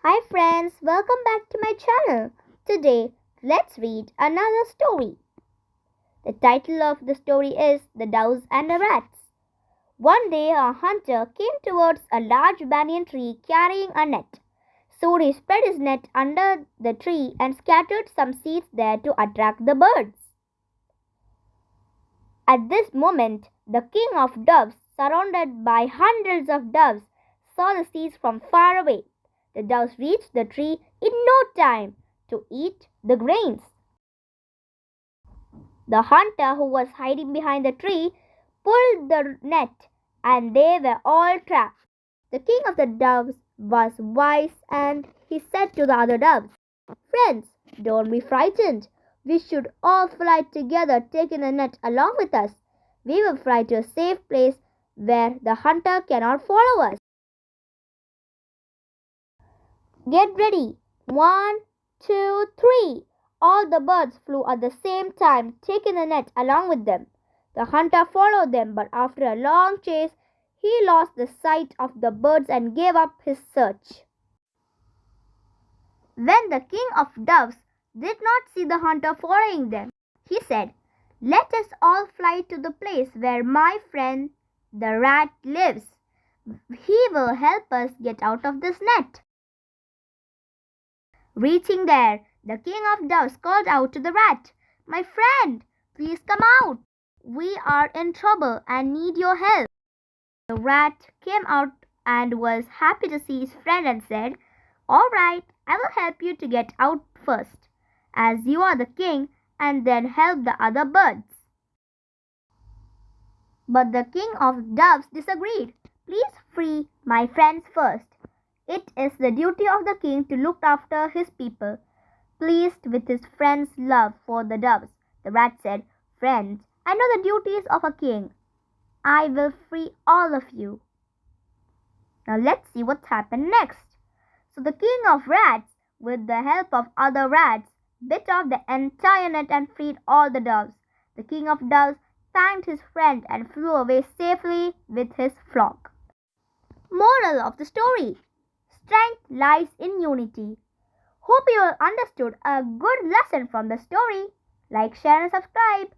Hi friends, welcome back to my channel. Today, let's read another story. The title of the story is The Doves and the Rats. One day a hunter came towards a large banyan tree carrying a net. So he spread his net under the tree and scattered some seeds there to attract the birds. At this moment, the king of doves, surrounded by hundreds of doves, saw the seeds from far away. The doves reached the tree in no time to eat the grains. The hunter, who was hiding behind the tree, pulled the net and they were all trapped. The king of the doves was wise and he said to the other doves, "Friends, don't be frightened. We should all fly together, taking the net along with us. We will fly to a safe place where the hunter cannot follow us. Get ready. 1, 2, 3. All the birds flew at the same time, taking the net along with them. The hunter followed them, but after a long chase, he lost the sight of the birds and gave up his search. When the king of doves did not see the hunter following them, he said, "Let us all fly to the place where my friend the rat lives. He will help us get out of this net." Reaching there, the king of doves called out to the rat, "My friend, please come out. We are in trouble and need your help." The rat came out and was happy to see his friend and said, "All right, I will help you to get out first, as you are the king, and then help the other birds." But the king of doves disagreed. "Please free my friends first. It is the duty of the king to look after his people." Pleased with his friend's love for the doves, the rat said, "Friends, I know the duties of a king. I will free all of you." Now let's see what happened next. So the king of rats, with the help of other rats, bit off the entire net and freed all the doves. The king of doves thanked his friend and flew away safely with his flock. Moral of the story: strength lies in unity. Hope you all understood a good lesson from the story. Like, share and subscribe.